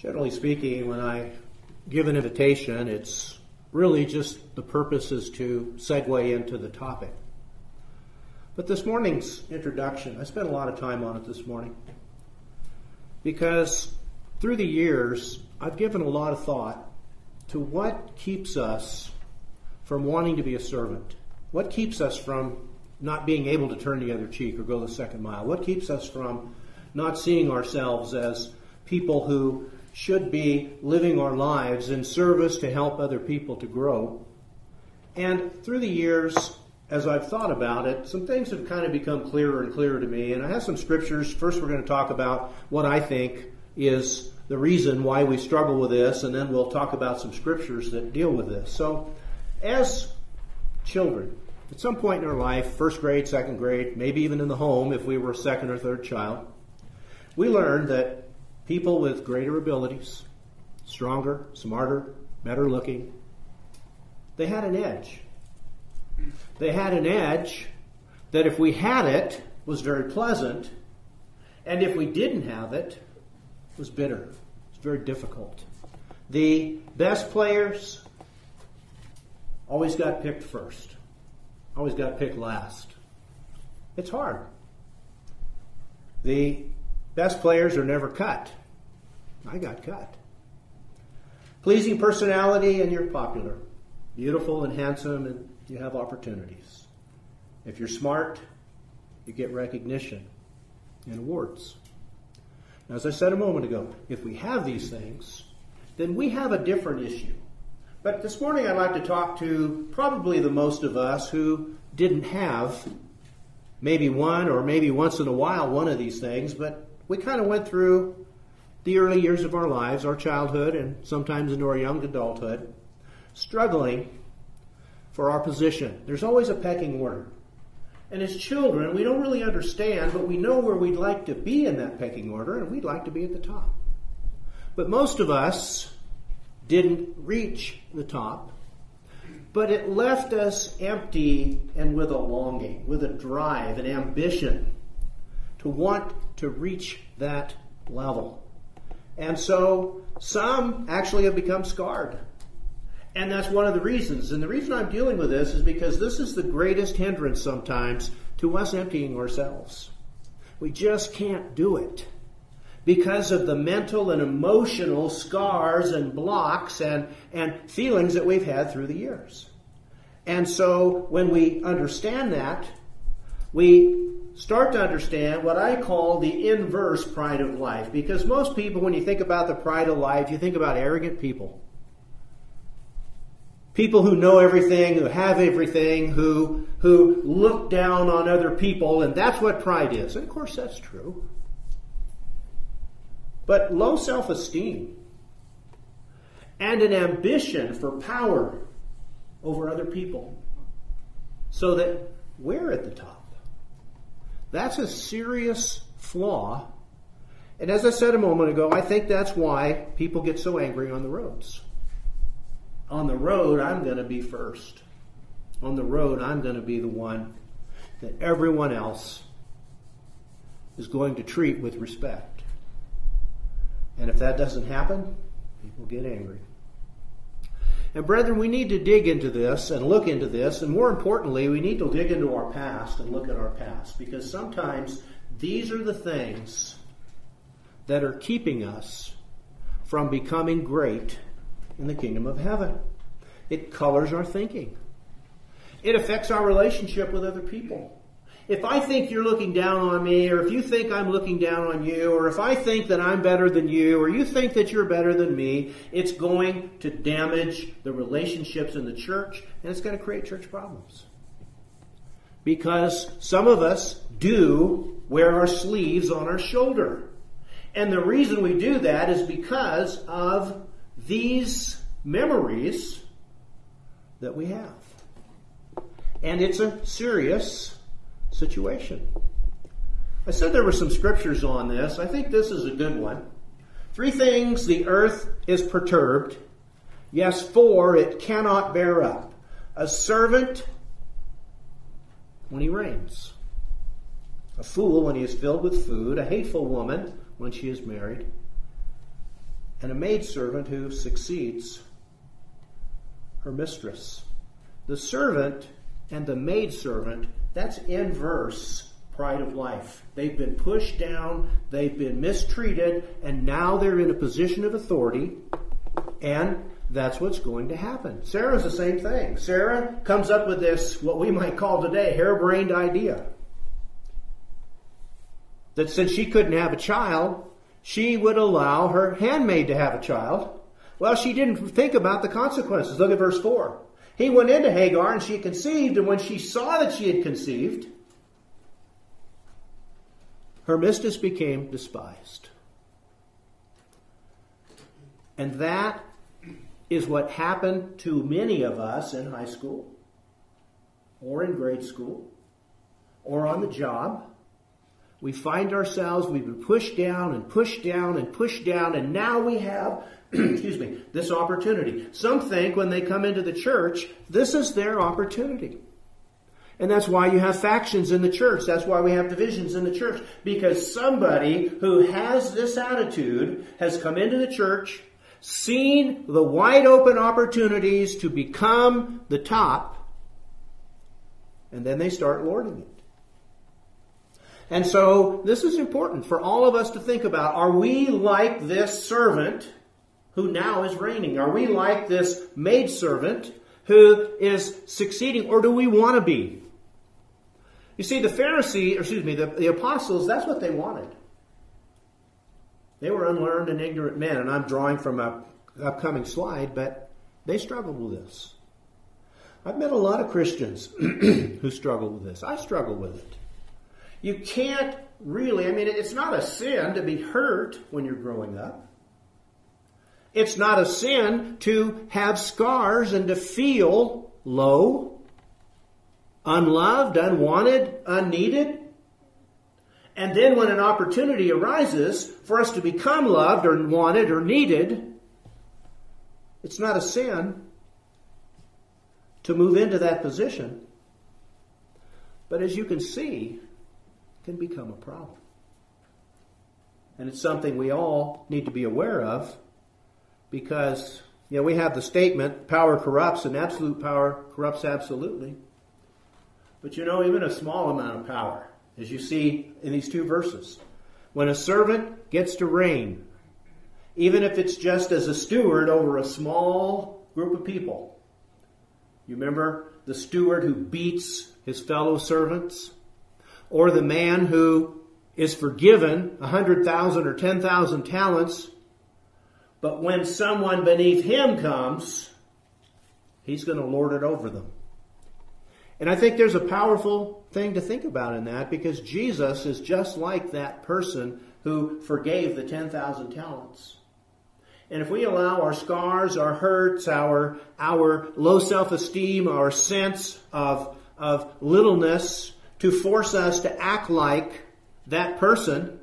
Generally speaking, when I give an invitation, it's really just the purpose is to segue into the topic. But this morning's introduction, I spent a lot of time on it this morning because through the years, I've given a lot of thought to what keeps us from wanting to be a servant. What keeps us from not being able to turn the other cheek or go the second mile? What keeps us from not seeing ourselves as people who should be living our lives in service to help other people to grow? And through the years, as I've thought about it, some things have kind of become clearer and clearer to me. And I have some scriptures. First, we're going to talk about what I think is the reason why we struggle with this, and then we'll talk about some scriptures that deal with this. So, as children, at some point in our life, first grade, second grade, maybe even in the home if we were a second or third child, we learned that people with greater abilities, stronger, smarter, better looking, they had an edge. They had an edge that if we had it, was very pleasant, and if we didn't have it, was bitter. It's very difficult. The best players always got picked first. Always got picked last. It's hard. The best players are never cut. I got cut. Pleasing personality and you're popular. Beautiful and handsome and you have opportunities. If you're smart, you get recognition and awards. Now, as I said a moment ago, if we have these things, then we have a different issue. But this morning I'd like to talk to probably the most of us who didn't have maybe one or maybe once in a while one of these things, but we kind of went through the early years of our lives, our childhood, and sometimes into our young adulthood, struggling for our position. There's always a pecking order. And as children, we don't really understand, but we know where we'd like to be in that pecking order, and we'd like to be at the top. But most of us didn't reach the top, but it left us empty and with a longing, with a drive, an ambition to want to reach that level. And so some actually have become scarred. And that's one of the reasons. And the reason I'm dealing with this is because this is the greatest hindrance sometimes to us emptying ourselves. We just can't do it because of the mental and emotional scars and blocks and feelings that we've had through the years. And so when we understand that, we start to understand what I call the inverse pride of life. Because most people, when you think about the pride of life, you think about arrogant people. People who know everything, who have everything, who look down on other people, and that's what pride is. And of course that's true. But low self-esteem and an ambition for power over other people so that we're at the top. That's a serious flaw. And as I said a moment ago, I think that's why people get so angry on the roads. On the road, I'm going to be first. On the road, I'm going to be the one that everyone else is going to treat with respect. And if that doesn't happen, people get angry. And brethren, we need to dig into this and look into this, and more importantly, we need to dig into our past and look at our past, because sometimes these are the things that are keeping us from becoming great in the kingdom of heaven. It colors our thinking. It affects our relationship with other people. If I think you're looking down on me, or if you think I'm looking down on you, or if I think that I'm better than you, or you think that you're better than me, it's going to damage the relationships in the church, and it's going to create church problems. Because some of us do wear our sleeves on our shoulder. And the reason we do that is because of these memories that we have. And it's a serious situation. I said there were some scriptures on this. I think this is a good one. 3 things the earth is perturbed. Yes, 4 it cannot bear up. A servant when he reigns. A fool when he is filled with food. A hateful woman when she is married. and a maidservant who succeeds her mistress. The servant and the maidservant, that's inverse pride of life. They've been pushed down, they've been mistreated, and now they're in a position of authority, and that's what's going to happen. Sarah's the same thing. Sarah comes up with this, what we might call today, harebrained idea. That since she couldn't have a child, she would allow her handmaid to have a child. Well, she didn't think about the consequences. Look at verse 4. He went into Hagar and she conceived, and when she saw that she had conceived, her mistress became despised. And that is what happened to many of us in high school, or in grade school, or on the job. We find ourselves, we've been pushed down and pushed down and pushed down, and now we have, this opportunity. Some think when they come into the church, this is their opportunity. And that's why you have factions in the church. That's why we have divisions in the church. Because somebody who has this attitude has come into the church, seen the wide open opportunities to become the top, and then they start lording it. And so this is important for all of us to think about. Are we like this servant who now is reigning? Are we like this maidservant who is succeeding? Or do we want to be? You see, the apostles, that's what they wanted. They were unlearned and ignorant men, and I'm drawing from an upcoming slide, but they struggled with this. I've met a lot of Christians who struggle with this. I struggle with it. You can't really, it's not a sin to be hurt when you're growing up. It's not a sin to have scars and to feel low, unloved, unwanted, unneeded. And then when an opportunity arises for us to become loved or wanted or needed, it's not a sin to move into that position. But as you can see, it can become a problem. And it's something we all need to be aware of because, we have the statement, power corrupts and absolute power corrupts absolutely. But even a small amount of power, as you see in these two verses, when a servant gets to reign, even if it's just as a steward over a small group of people. You remember the steward who beats his fellow servants? Or the man who is forgiven 100,000 or 10,000 talents, but when someone beneath him comes, he's going to lord it over them. And I think there's a powerful thing to think about in that, because Jesus is just like that person who forgave the 10,000 talents. And if we allow our scars, our hurts, our low self-esteem, our sense of littleness to force us to act like that person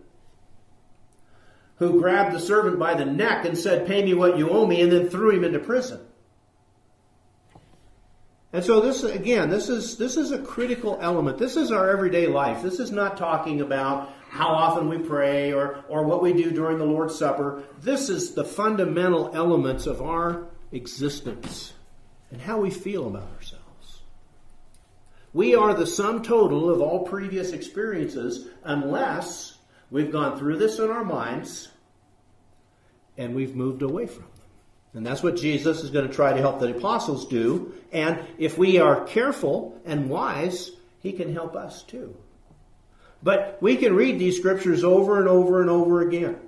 who grabbed the servant by the neck and said, "Pay me what you owe me," and then threw him into prison. And so this is a critical element. This is our everyday life. This is not talking about how often we pray or what we do during the Lord's Supper. This is the fundamental elements of our existence and how we feel about ourselves. We are the sum total of all previous experiences unless we've gone through this in our minds and we've moved away from them. And that's what Jesus is going to try to help the apostles do. And if we are careful and wise, he can help us too. But we can read these scriptures over and over and over again.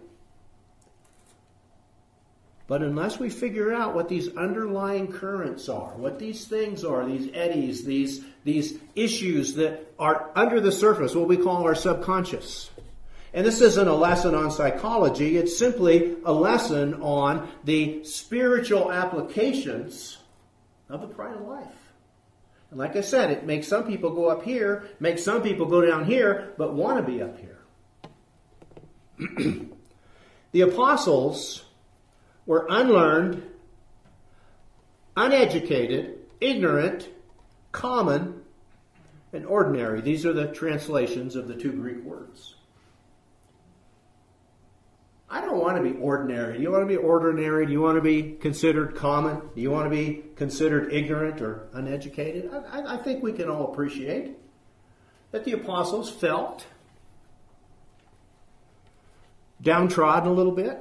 But unless we figure out what these underlying currents are, what these things are, these eddies, these issues that are under the surface, what we call our subconscious. And this isn't a lesson on psychology, it's simply a lesson on the spiritual applications of the pride of life. And like I said, it makes some people go up here, makes some people go down here, but want to be up here. The apostles were unlearned, uneducated, ignorant, common, and ordinary. These are the translations of the two Greek words. I don't want to be ordinary. Do you want to be ordinary? Do you want to be considered common? Do you want to be considered ignorant or uneducated? I think we can all appreciate that the apostles felt downtrodden a little bit,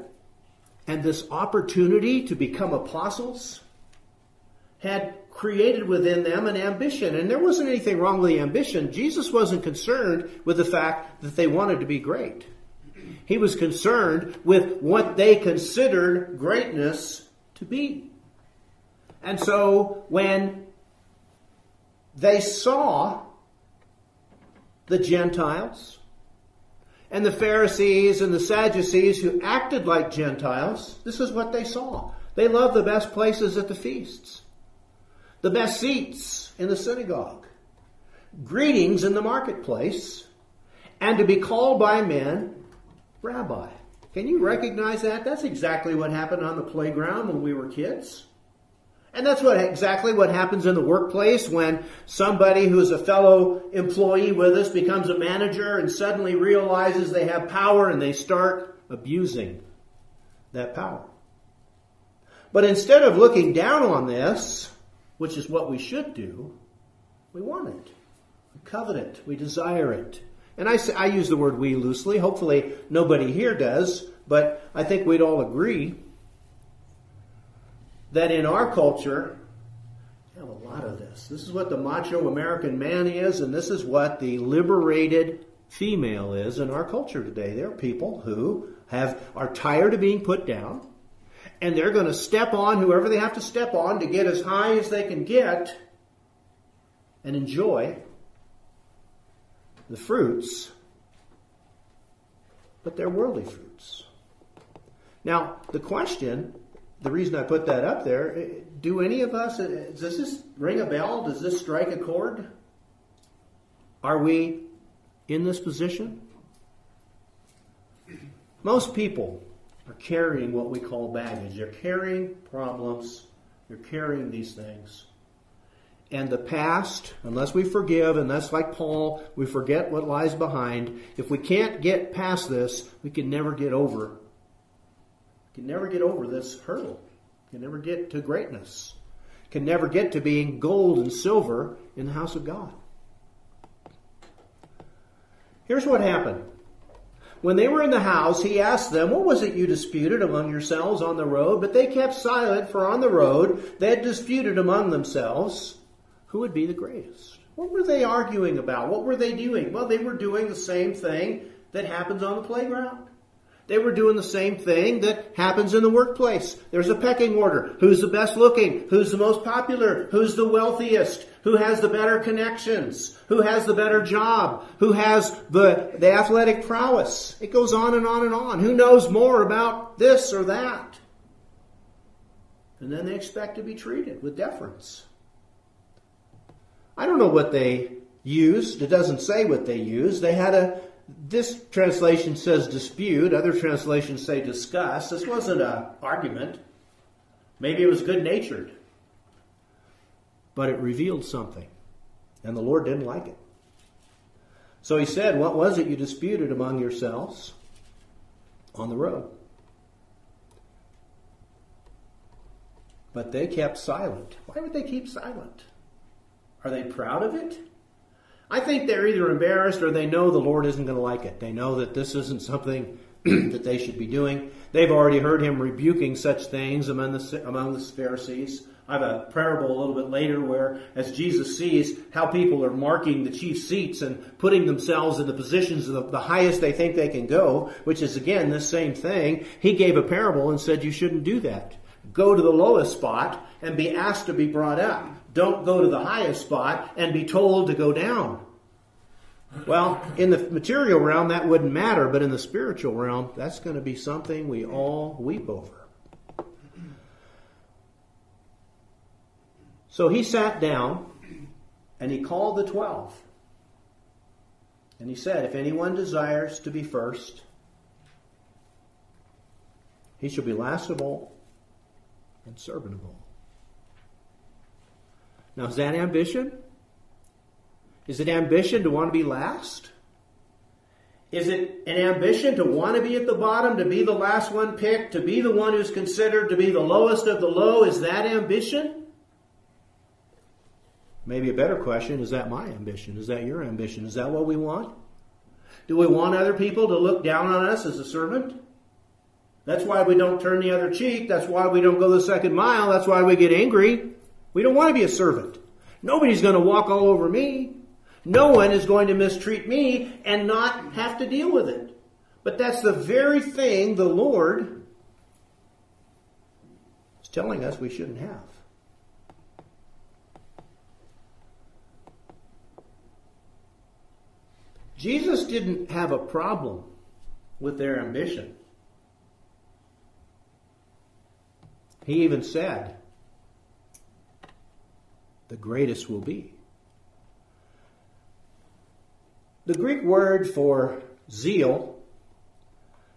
and this opportunity to become apostles had created within them an ambition. And there wasn't anything wrong with the ambition. Jesus wasn't concerned with the fact that they wanted to be great. He was concerned with what they considered greatness to be. And so when they saw the Gentiles and the Pharisees and the Sadducees who acted like Gentiles, this is what they saw. They loved the best places at the feasts, the best seats in the synagogue, greetings in the marketplace, and to be called by men Rabbi. Can you recognize that? That's exactly what happened on the playground when we were kids. And that's exactly what happens in the workplace when somebody who's a fellow employee with us becomes a manager and suddenly realizes they have power and they start abusing that power. But instead of looking down on this, which is what we should do, we want it. We covet it. We desire it. And I use the word we loosely. Hopefully nobody here does, but I think we'd all agree that in our culture, we have a lot of this. This is what the macho American man is, and this is what the liberated female is in our culture today. There are people who are tired of being put down, and they're going to step on whoever they have to step on to get as high as they can get and enjoy the fruits, but they're worldly fruits. Now, the question, the reason I put that up there, do any of us, does this ring a bell? Does this strike a chord? Are we in this position? Most people are carrying what we call baggage. They're carrying problems. They're carrying these things. And the past, unless we forgive, unless like Paul, we forget what lies behind, if we can't get past this, we can never get over. Can never get over this hurdle. Can never get to greatness. Can never get to being gold and silver in the house of God. Here's what happened. When they were in the house, he asked them, what was it you disputed among yourselves on the road? But they kept silent, for on the road they had disputed among themselves who would be the greatest. What were they arguing about? What were they doing? Well, they were doing the same thing that happens on the playground. They were doing the same thing that happens in the workplace. There's a pecking order. Who's the best looking? Who's the most popular? Who's the wealthiest? Who has the better connections? Who has the better job? Who has the athletic prowess? It goes on and on and on. Who knows more about this or that? And then they expect to be treated with deference. I don't know what they used. It doesn't say what they used. This translation says dispute. Other translations say discuss. This wasn't an argument. Maybe it was good-natured. But it revealed something. And the Lord didn't like it. So he said, what was it you disputed among yourselves on the road? But they kept silent. Why would they keep silent? Are they proud of it? I think they're either embarrassed or they know the Lord isn't going to like it. They know that this isn't something that they should be doing. They've already heard him rebuking such things among the Pharisees. I have a parable a little bit later where as Jesus sees how people are marking the chief seats and putting themselves in the positions of the highest they think they can go, which is again this same thing, he gave a parable and said you shouldn't do that. Go to the lowest spot and be asked to be brought up. Don't go to the highest spot and be told to go down. Well, in the material realm, that wouldn't matter, but in the spiritual realm, that's going to be something we all weep over. So he sat down and he called the 12. And he said, if anyone desires to be first, he shall be last of all and servant of all. Now, is that ambition? Is it ambition to want to be last? Is it an ambition to want to be at the bottom, to be the last one picked, to be the one who's considered to be the lowest of the low? Is that ambition? Maybe a better question, is that my ambition? Is that your ambition? Is that what we want? Do we want other people to look down on us as a servant? That's why we don't turn the other cheek. That's why we don't go the second mile. That's why we get angry. We don't want to be a servant. Nobody's going to walk all over me. No one is going to mistreat me and not have to deal with it. But that's the very thing the Lord is telling us we shouldn't have. Jesus didn't have a problem with their ambition. He even said, the greatest will be. The Greek word for zeal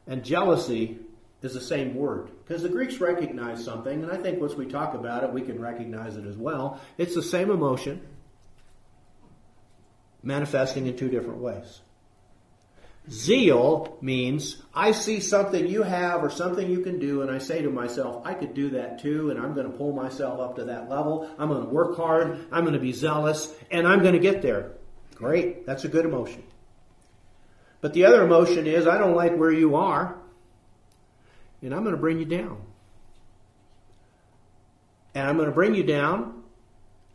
and jealousy is the same word. Because the Greeks recognize something, and I think once we talk about it, we can recognize it as well. It's the same emotion, manifesting in two different ways. Zeal means I see something you have or something you can do, and I say to myself, I could do that too, and I'm going to pull myself up to that level. I'm going to work hard. I'm going to be zealous, and I'm going to get there. Great. That's a good emotion. But the other emotion is I don't like where you are, and I'm going to bring you down. And I'm going to bring you down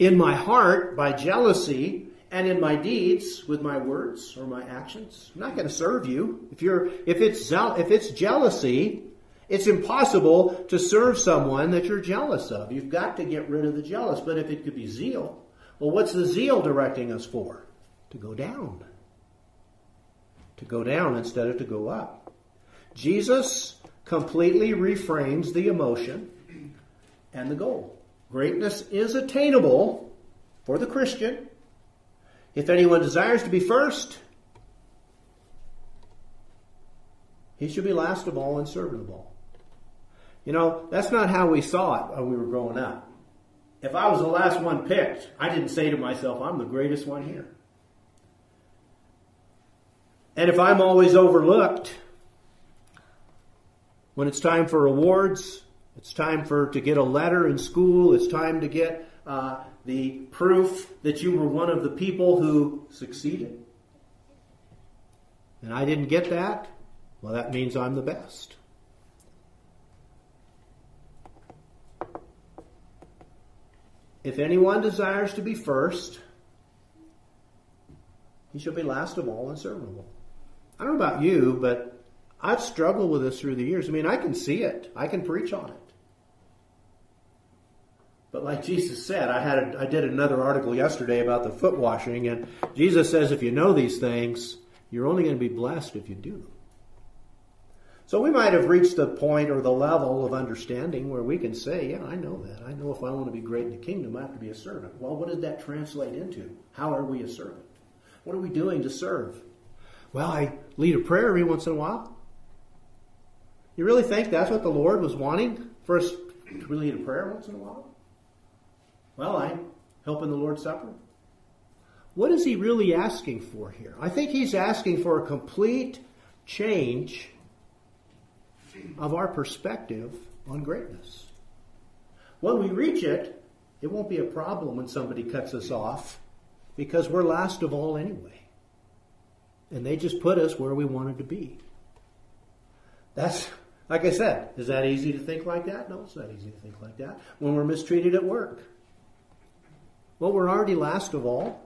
in my heart by jealousy and in my deeds with my words or my actions. I'm not going to serve you. If it's jealousy, it's impossible to serve someone that you're jealous of. You've got to get rid of the jealous. But if it could be zeal, well, what's the zeal directing us for? To go down. To go down instead of to go up. Jesus completely reframes the emotion and the goal. Greatness is attainable for the Christian. If anyone desires to be first, he should be last of all and servant of all. You know, that's not how we saw it when we were growing up. If I was the last one picked, I didn't say to myself, I'm the greatest one here. And if I'm always overlooked, when it's time for awards, it's time to get a letter in school, it's time to get the proof that you were one of the people who succeeded. And I didn't get that, well, that means I'm the best. If anyone desires to be first, he shall be last of all and servant of all. I don't know about you, but I've struggled with this through the years. I mean, I can see it. I can preach on it. But like Jesus said, I did another article yesterday about the foot washing, and Jesus says if you know these things, you're only going to be blessed if you do them. So we might have reached the point or the level of understanding where we can say, yeah, I know that. I know if I want to be great in the kingdom, I have to be a servant. Well, what did that translate into? How are we a servant? What are we doing to serve? Well, I lead a prayer every once in a while. You really think that's what the Lord was wanting for us to lead a prayer once in a while? Well, I help in the Lord's Supper. What is he really asking for here? I think he's asking for a complete change of our perspective on greatness. When we reach it, it won't be a problem when somebody cuts us off because we're last of all anyway. And they just put us where we wanted to be. That's, like I said, is that easy to think like that? No, it's not easy to think like that. When we're mistreated at work. Well, we're already last of all.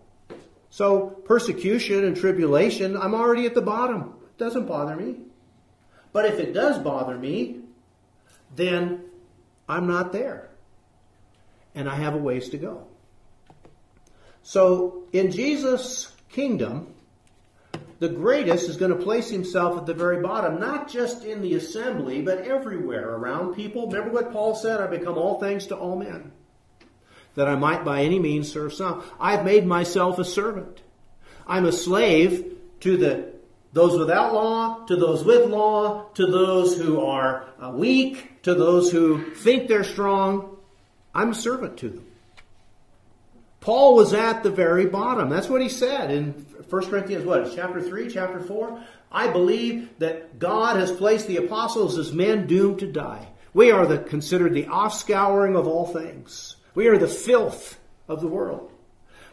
So persecution and tribulation, I'm already at the bottom. It doesn't bother me. But if it does bother me, then I'm not there. And I have a ways to go. So in Jesus' kingdom, the greatest is going to place himself at the very bottom, not just in the assembly, but everywhere around people. Remember what Paul said, I become all things to all men, that I might by any means serve some. I've made myself a servant. I'm a slave to those without law, to those with law, to those who are weak, to those who think they're strong. I'm a servant to them. Paul was at the very bottom. That's what he said in 1 Corinthians, chapter 3, chapter 4? I believe that God has placed the apostles as men doomed to die. We are considered the offscouring of all things. We are the filth of the world.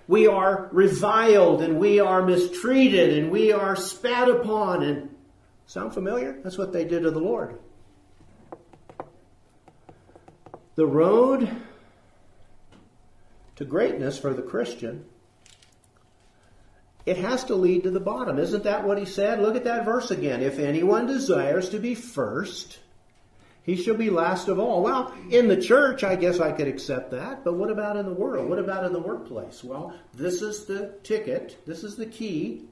We are reviled and we are mistreated and we are spat upon. And sound familiar? That's what they did to the Lord. The road to greatness for the Christian, it has to lead to the bottom. Isn't that what he said? Look at that verse again. If anyone desires to be first, he shall be last of all. Well, in the church, I guess I could accept that. But what about in the world? What about in the workplace? Well, this is the ticket. This is the key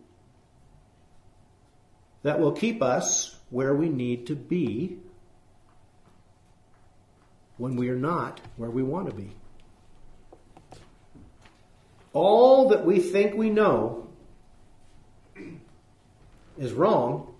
that will keep us where we need to be when we are not where we want to be. All that we think we know is wrong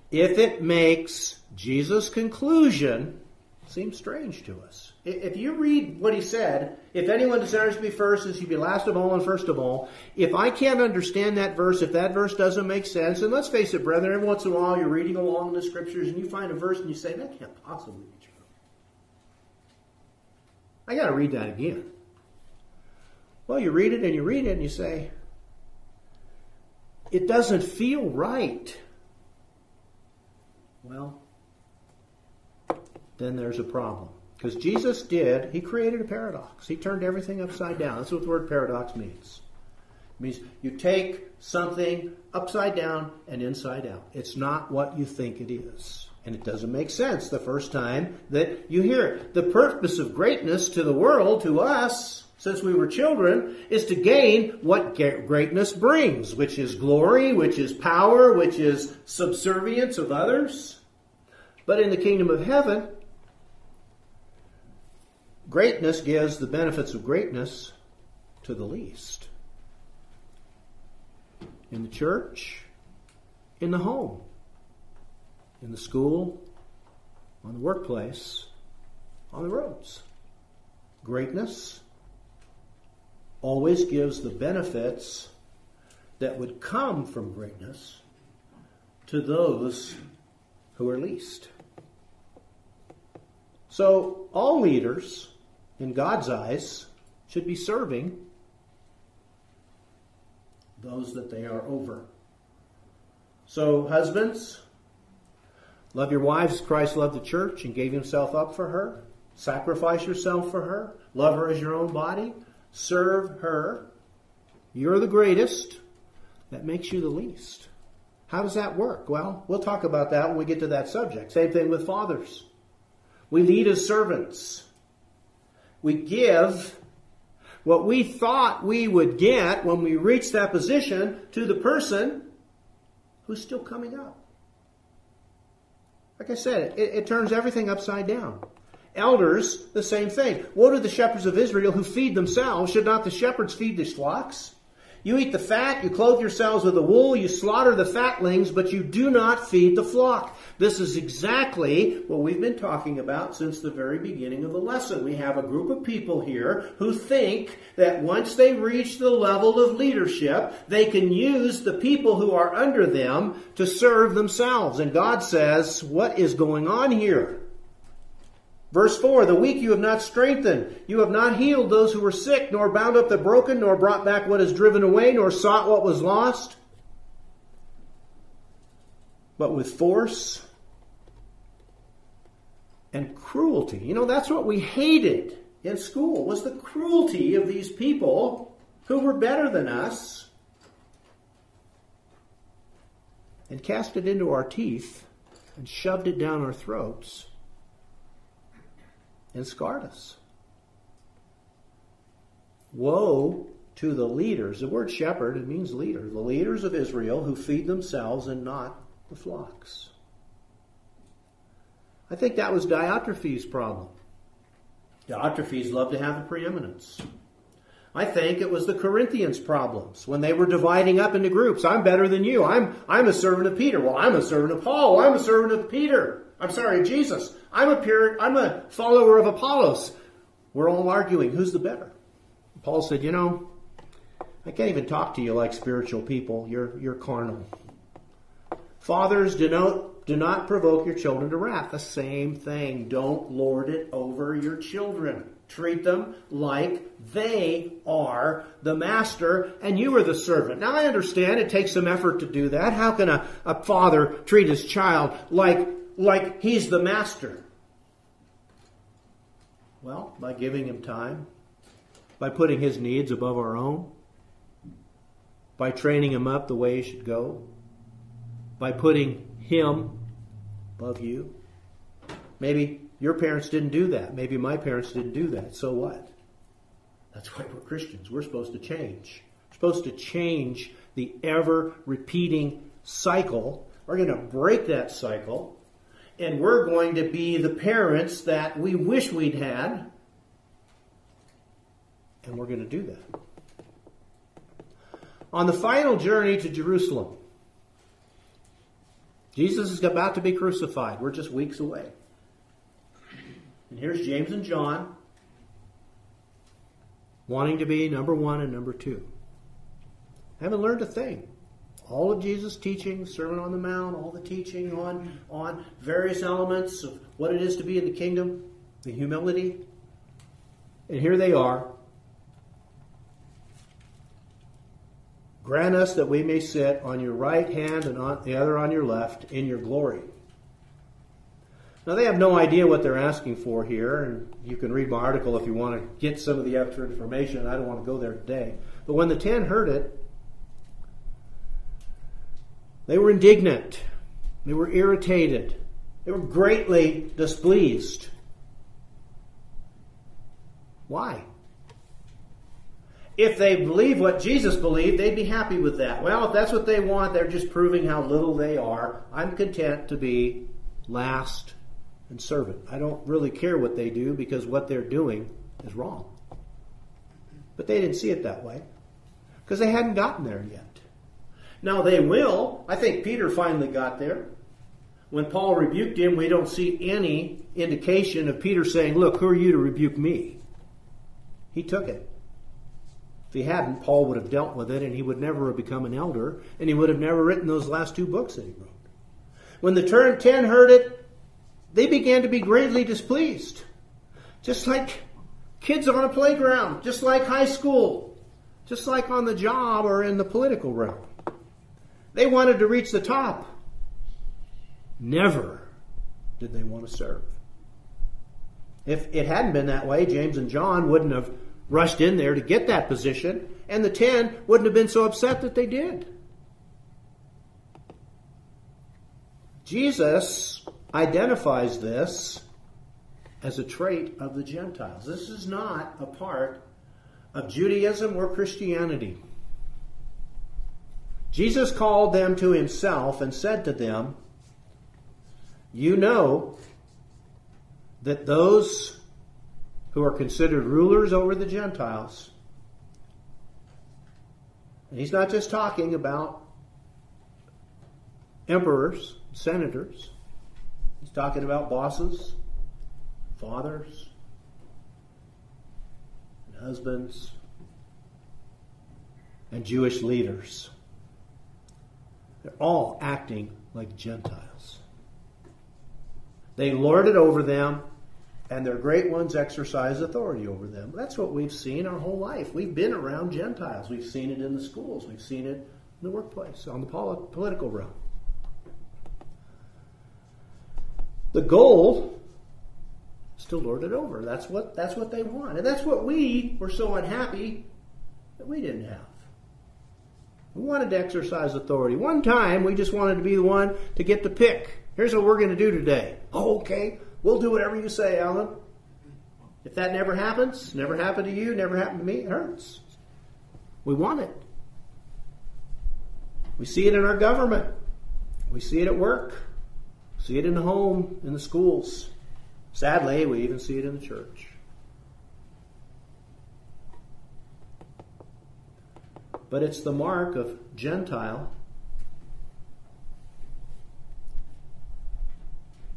if it makes Jesus' conclusion seem strange to us. If you read what he said, if anyone desires to be first, he should be last of all and first of all. If I can't understand that verse, if that verse doesn't make sense, and let's face it, brethren, every once in a while you're reading along in the scriptures and you find a verse and you say, that can't possibly be true. I got to read that again. Well, you read it and you say, it doesn't feel right. Well, then there's a problem. Because Jesus he created a paradox. He turned everything upside down. That's what the word paradox means. It means you take something upside down and inside out. It's not what you think it is. And it doesn't make sense the first time that you hear it. The purpose of greatness to the world, to us, since we were children, is to gain what greatness brings, which is glory, which is power, which is subservience of others. But in the kingdom of heaven, greatness gives the benefits of greatness to the least. In the church, in the home, in the school, on the workplace, on the roads. Greatness always gives the benefits that would come from greatness to those who are least. So all leaders, in God's eyes, should be serving those that they are over. So husbands, love your wives as Christ loved the church and gave himself up for her. Sacrifice yourself for her. Love her as your own body. Serve her. You're the greatest. That makes you the least. How does that work? Well, we'll talk about that when we get to that subject. Same thing with fathers. We lead as servants. We give what we thought we would get when we reach that position to the person who's still coming up. Like I said, it turns everything upside down. Elders, the same thing. Woe to the shepherds of Israel who feed themselves. Should not the shepherds feed the flocks? You eat the fat, you clothe yourselves with the wool, you slaughter the fatlings, but you do not feed the flock. This is exactly what we've been talking about since the very beginning of the lesson. We have a group of people here who think that once they reach the level of leadership, they can use the people who are under them to serve themselves. And God says, what is going on here? Verse 4, the weak you have not strengthened. You have not healed those who were sick, nor bound up the broken, nor brought back what is driven away, nor sought what was lost. But with force and cruelty. You know, that's what we hated in school, was the cruelty of these people who were better than us. And cast it into our teeth and shoved it down our throats. And scarred us. Woe to the leaders. The word shepherd, it means leader. The leaders of Israel who feed themselves and not the flocks. I think that was Diotrephes' problem. Diotrephes loved to have the preeminence. I think it was the Corinthians' problems when they were dividing up into groups. I'm better than you. I'm a servant of Peter. Well, I'm a servant of Paul. Well, I'm a servant of Peter. Jesus. I'm a follower of Apollos. We're all arguing who's the better. Paul said, I can't even talk to you like spiritual people. You're carnal. Fathers, do not provoke your children to wrath. The same thing. Don't lord it over your children. Treat them like they are the master and you are the servant. Now I understand it takes some effort to do that. How can a father treat his child like he's the master? Well, by giving him time, by putting his needs above our own, by training him up the way he should go, by putting him above you. Maybe your parents didn't do that. Maybe my parents didn't do that. So what? That's why we're Christians. We're supposed to change. We're supposed to change the ever-repeating cycle. We're going to break that cycle. And we're going to be the parents that we wish we'd had. And we're going to do that. On the final journey to Jerusalem, Jesus is about to be crucified. We're just weeks away. And here's James and John wanting to be number one and number two. Haven't learned a thing. All of Jesus' teaching, Sermon on the Mount, all the teaching on various elements of what it is to be in the kingdom, the humility. And here they are. Grant us that we may sit on your right hand and on the other on your left in your glory. Now they have no idea what they're asking for here, and you can read my article if you want to get some of the extra information. I don't want to go there today. But when the 10 heard it, they were indignant. They were irritated. They were greatly displeased. Why? If they believe what Jesus believed, they'd be happy with that. Well, if that's what they want, they're just proving how little they are. I'm content to be last and servant. I don't really care what they do because what they're doing is wrong. But they didn't see it that way because they hadn't gotten there yet. Now they will. I think Peter finally got there. When Paul rebuked him, we don't see any indication of Peter saying, look, who are you to rebuke me? He took it. If he hadn't, Paul would have dealt with it and he would never have become an elder and he would have never written those last 2 books that he wrote. When the 10 heard it, they began to be greatly displeased. Just like kids on a playground, just like high school, just like on the job or in the political realm. They wanted to reach the top. Never did they want to serve. If it hadn't been that way, James and John wouldn't have rushed in there to get that position, and the 10 wouldn't have been so upset that they did. Jesus identifies this as a trait of the Gentiles. This is not a part of Judaism or Christianity. Jesus called them to himself and said to them, you know that those who are considered rulers over the Gentiles, and he's not just talking about emperors, senators. He's talking about bosses, fathers, and husbands, and Jewish leaders. They're all acting like Gentiles. They lord it over them, and their great ones exercise authority over them. That's what we've seen our whole life. We've been around Gentiles. We've seen it in the schools. We've seen it in the workplace, on the political realm. The goal is to lord it over. That's what they want. And that's what we were so unhappy that we didn't have. We wanted to exercise authority. One time, we just wanted to be the one to get the pick. Here's what we're going to do today. Oh, okay. We'll do whatever you say, Alan. If that never happens, never happened to you, never happened to me, it hurts. We want it. We see it in our government. We see it at work. We see it in the home, in the schools. Sadly, we even see it in the church. But it's the mark of Gentile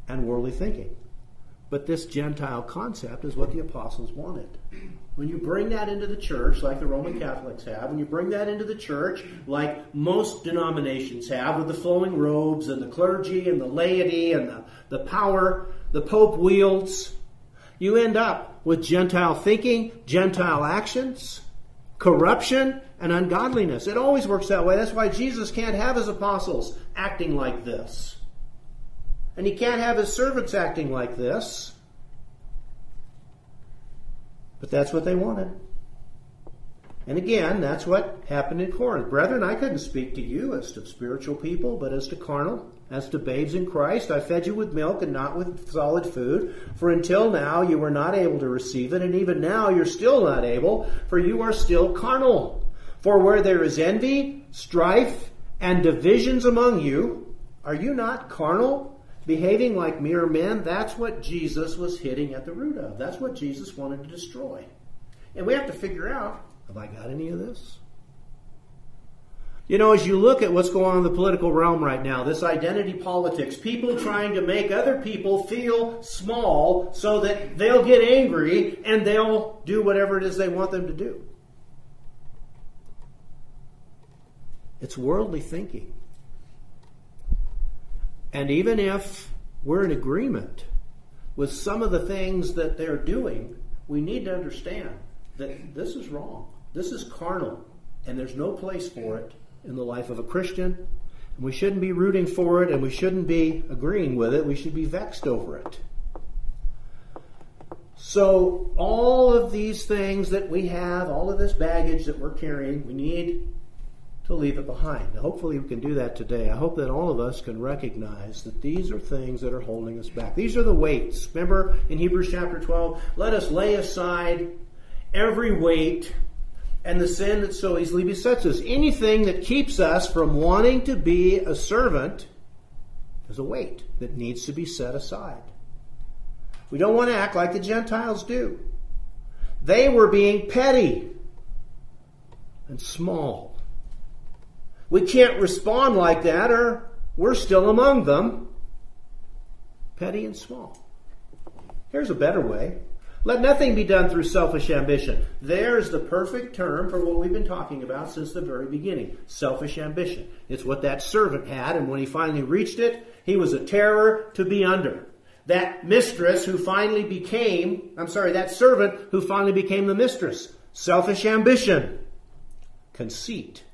and worldly thinking. But this Gentile concept is what the apostles wanted. When you bring that into the church, like the Roman Catholics have, when you bring that into the church, like most denominations have, with the flowing robes and the clergy and the laity and the power the Pope wields, you end up with Gentile thinking, Gentile actions, corruption, and ungodliness. It always works that way. That's why Jesus can't have his apostles acting like this. And he can't have his servants acting like this. But that's what they wanted. And again, that's what happened in Corinth. Brethren, I couldn't speak to you as to spiritual people, but as to carnal, as to babes in Christ. I fed you with milk and not with solid food. For until now you were not able to receive it, and even now you're still not able, for you are still carnal. For where there is envy, strife, and divisions among you, are you not carnal? Behaving like mere men? That's what Jesus was hitting at the root of. That's what Jesus wanted to destroy. And we have to figure out, have I got any of this? You know, as you look at what's going on in the political realm right now, this identity politics, people trying to make other people feel small so that they'll get angry and they'll do whatever it is they want them to do. It's worldly thinking. And even if we're in agreement with some of the things that they're doing, we need to understand that this is wrong. This is carnal, and there's no place for it in the life of a Christian. And we shouldn't be rooting for it, and we shouldn't be agreeing with it. We should be vexed over it. So all of these things that we have, all of this baggage that we're carrying, we need to leave it behind. Now, hopefully we can do that today. I hope that all of us can recognize that these are things that are holding us back. These are the weights. Remember in Hebrews chapter 12, let us lay aside every weight and the sin that so easily besets us. Anything that keeps us from wanting to be a servant is a weight that needs to be set aside. We don't want to act like the Gentiles do. They were being petty and small. We can't respond like that, or we're still among them. Petty and small. Here's a better way. Let nothing be done through selfish ambition. There's the perfect term for what we've been talking about since the very beginning. Selfish ambition. It's what that servant had, and when he finally reached it, he was a terror to be under. That mistress who finally became, that servant who finally became the mistress. Selfish ambition. Conceit.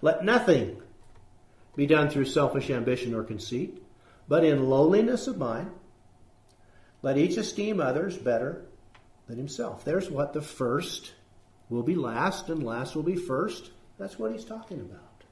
Let nothing be done through selfish ambition or conceit, but in lowliness of mind, let each esteem others better than himself. There's what the first will be last and last will be first. That's what he's talking about.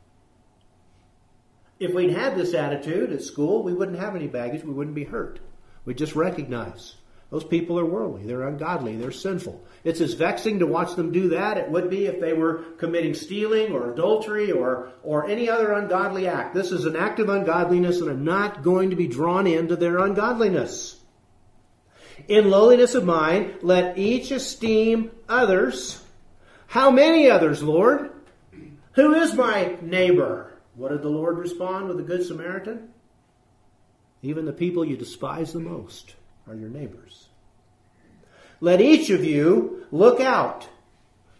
If we'd had this attitude at school, we wouldn't have any baggage. We wouldn't be hurt. We'd just recognize those people are worldly. They're ungodly. They're sinful. It's as vexing to watch them do that it would be if they were committing stealing or adultery or any other ungodly act. This is an act of ungodliness, and I'm not going to be drawn into their ungodliness. In lowliness of mind, let each esteem others. How many others, Lord? Who is my neighbor? What did the Lord respond with the Good Samaritan? Even the people you despise the most are your neighbors. Let each of you look out,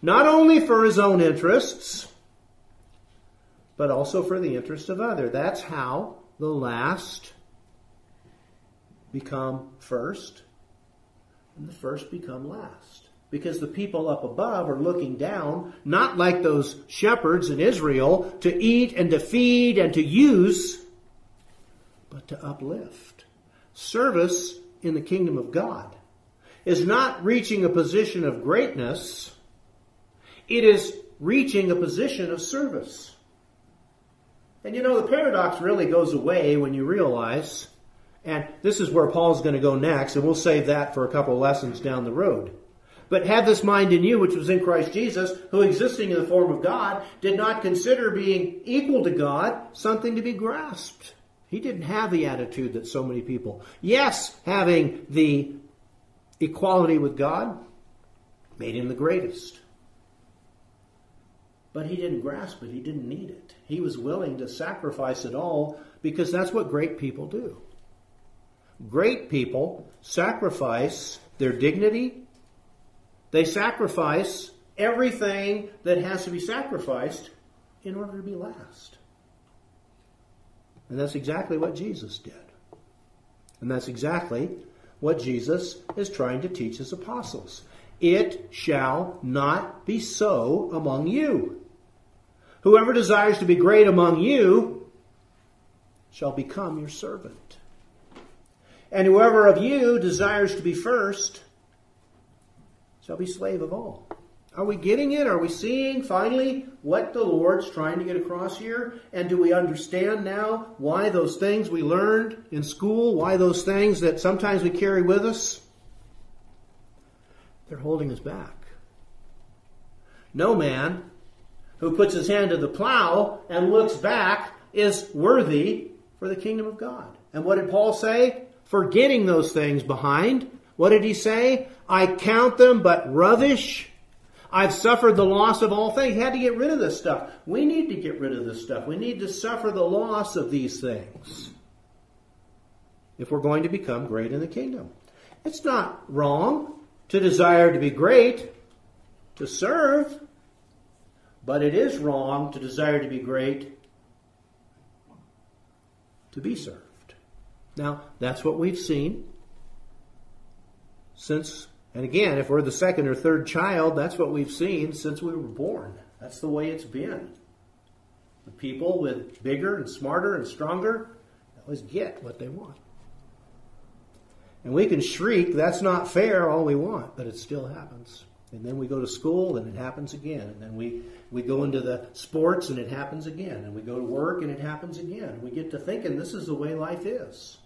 not only for his own interests, but also for the interest of others. That's how the last become first, and the first become last. Because the people up above are looking down, not like those shepherds in Israel, to eat and to feed and to use, but to uplift. Service in the kingdom of God is not reaching a position of greatness. It is reaching a position of service. And you know, the paradox really goes away when you realize, and this is where Paul's going to go next, and we'll save that for a couple of lessons down the road. But have this mind in you, which was in Christ Jesus, who existing in the form of God, did not consider being equal to God something to be grasped. He didn't have the attitude that so many people. Yes, having the equality with God made him the greatest. But he didn't grasp it. He didn't need it. He was willing to sacrifice it all because that's what great people do. Great people sacrifice their dignity. They sacrifice everything that has to be sacrificed in order to be last. And that's exactly what Jesus did. And that's exactly what Jesus is trying to teach his apostles. It shall not be so among you. Whoever desires to be great among you shall become your servant. And whoever of you desires to be first shall be slave of all. Are we getting it? Are we seeing finally what the Lord's trying to get across here? And do we understand now why those things we learned in school, why those things that sometimes we carry with us, they're holding us back? No man who puts his hand to the plow and looks back is worthy for the kingdom of God. And what did Paul say? Forgetting those things behind. What did he say? I count them but rubbish. I've suffered the loss of all things. He had to get rid of this stuff. We need to get rid of this stuff. We need to suffer the loss of these things if we're going to become great in the kingdom. It's not wrong to desire to be great, to serve, but it is wrong to desire to be great, to be served. Now, that's what we've seen since. And again, if we're the second or third child, that's what we've seen since we were born. That's the way it's been. The people with bigger and smarter and stronger always get what they want. And we can shriek, that's not fair, all we want, but it still happens. And then we go to school and it happens again. And then we go into the sports and it happens again. And we go to work and it happens again. We get to thinking this is the way life is.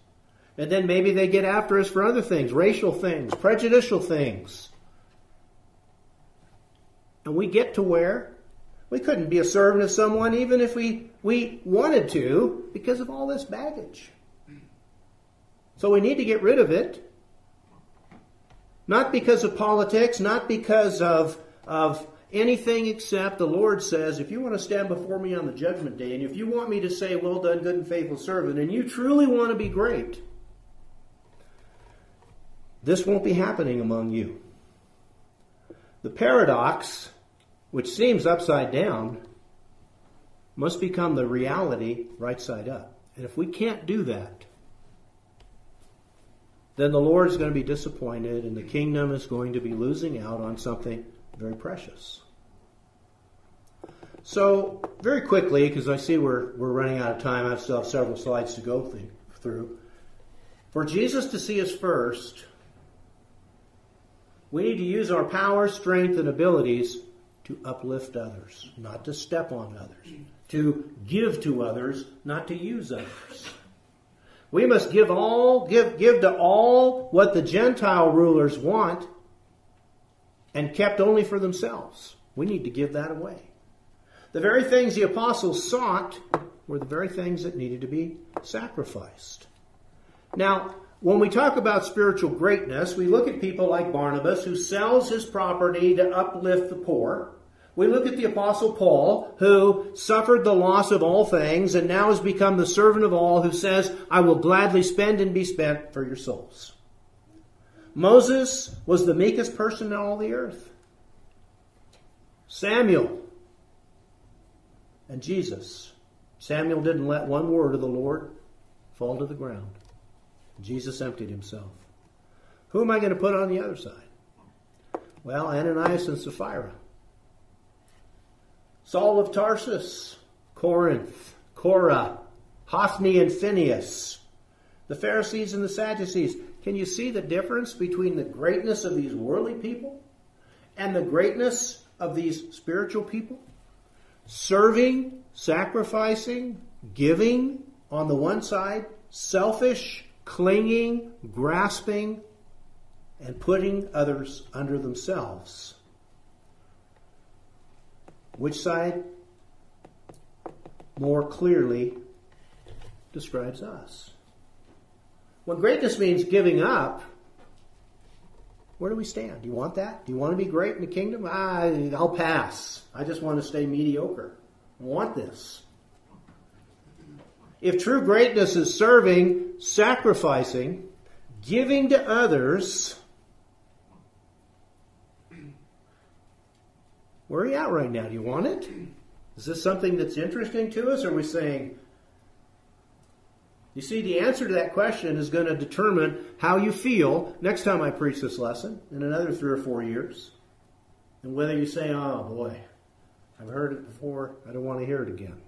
And then maybe they get after us for other things, racial things, prejudicial things. And we get to where we couldn't be a servant of someone even if we wanted to because of all this baggage. So we need to get rid of it. Not because of politics, not because of anything except the Lord says, if you want to stand before me on the judgment day, and if you want me to say, well done, good and faithful servant, and you truly want to be great, this won't be happening among you. The paradox, which seems upside down, must become the reality right side up. And if we can't do that, then the Lord is going to be disappointed and the kingdom is going to be losing out on something very precious. So, very quickly, because I see we're running out of time, I still have several slides to go through. For Jesus to see us first, we need to use our power, strength, and abilities to uplift others, not to step on others, to give to others, not to use others. We must give to all what the Gentile rulers want and kept only for themselves. We need to give that away. The very things the apostles sought were the very things that needed to be sacrificed. Now, when we talk about spiritual greatness, we look at people like Barnabas, who sells his property to uplift the poor. We look at the Apostle Paul, who suffered the loss of all things and now has become the servant of all, who says, I will gladly spend and be spent for your souls. Moses was the meekest person in all the earth. Samuel and Jesus. Samuel didn't let one word of the Lord fall to the ground. Jesus emptied himself. Who am I going to put on the other side? Well, Ananias and Sapphira. Saul of Tarsus, Corinth, Korah, Hophni and Phinehas, the Pharisees and the Sadducees. Can you see the difference between the greatness of these worldly people and the greatness of these spiritual people? Serving, sacrificing, giving on the one side, selfish, clinging, grasping, and putting others under themselves. Which side more clearly describes us? When greatness means giving up, where do we stand? Do you want that? Do you want to be great in the kingdom? I'll pass. I just want to stay mediocre. I want this. If true greatness is serving, sacrificing, giving to others. Where are you at right now? Do you want it? Is this something that's interesting to us? Or are we saying, you see, the answer to that question is going to determine how you feel next time I preach this lesson in another 3 or 4 years. And whether you say, oh boy, I've heard it before, I don't want to hear it again.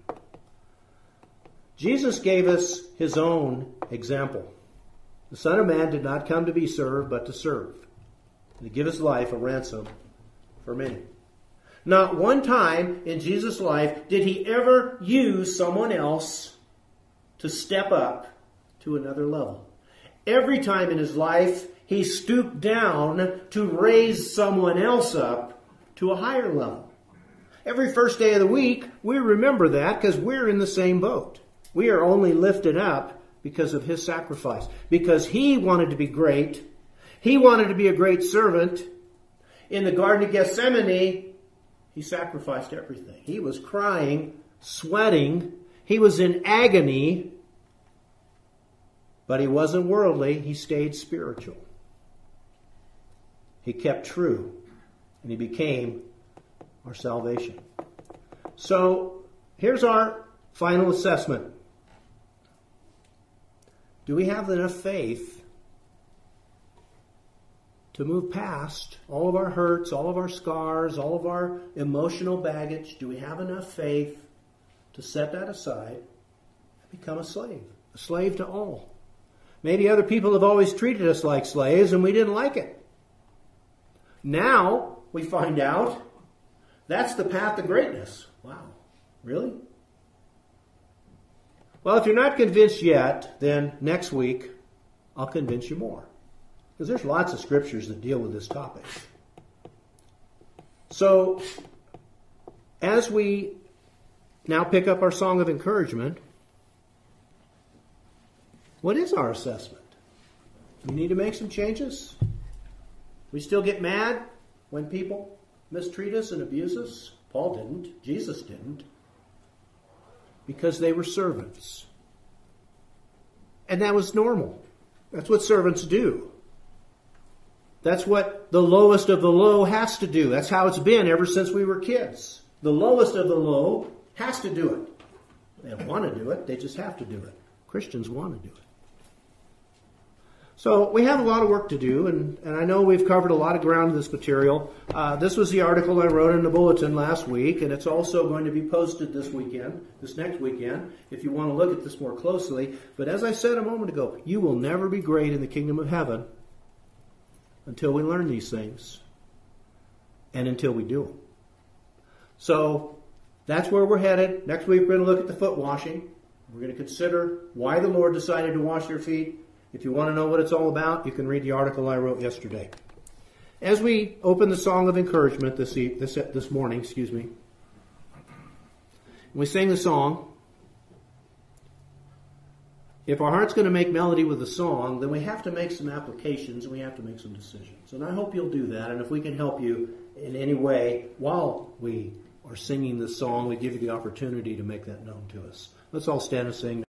Jesus gave us his own example. The Son of Man did not come to be served, but to serve, and to give his life a ransom for many. Not one time in Jesus' life did he ever use someone else to step up to another level. Every time in his life, he stooped down to raise someone else up to a higher level. Every first day of the week, we remember that because we're in the same boat. We are only lifted up because of his sacrifice. Because he wanted to be great. He wanted to be a great servant. In the Garden of Gethsemane, he sacrificed everything. He was crying, sweating. He was in agony. But he wasn't worldly. He stayed spiritual. He kept true. And he became our salvation. So, here's our final assessment. Do we have enough faith to move past all of our hurts, all of our scars, all of our emotional baggage? Do we have enough faith to set that aside and become a slave to all? Maybe other people have always treated us like slaves and we didn't like it. Now we find out that's the path to greatness. Wow, really? Well, if you're not convinced yet, then next week I'll convince you more. Because there's lots of scriptures that deal with this topic. So, as we now pick up our song of encouragement, what is our assessment? Do we need to make some changes? We still get mad when people mistreat us and abuse us? Paul didn't. Jesus didn't. Because they were servants. And that was normal. That's what servants do. That's what the lowest of the low has to do. That's how it's been ever since we were kids. The lowest of the low has to do it. They don't want to do it. They just have to do it. Christians want to do it. So we have a lot of work to do, and I know we've covered a lot of ground in this material. This was the article I wrote in the bulletin last week, and it's also going to be posted this next weekend, if you want to look at this more closely. But as I said a moment ago, you will never be great in the kingdom of heaven until we learn these things and until we do them. So that's where we're headed. Next week we're going to look at the foot washing. We're going to consider why the Lord decided to wash your feet. If you want to know what it's all about, you can read the article I wrote yesterday. As we open the song of encouragement this morning, we sing the song. If our heart's going to make melody with the song, then we have to make some applications and we have to make some decisions. And I hope you'll do that. And if we can help you in any way while we are singing this song, we give you the opportunity to make that known to us. Let's all stand and sing.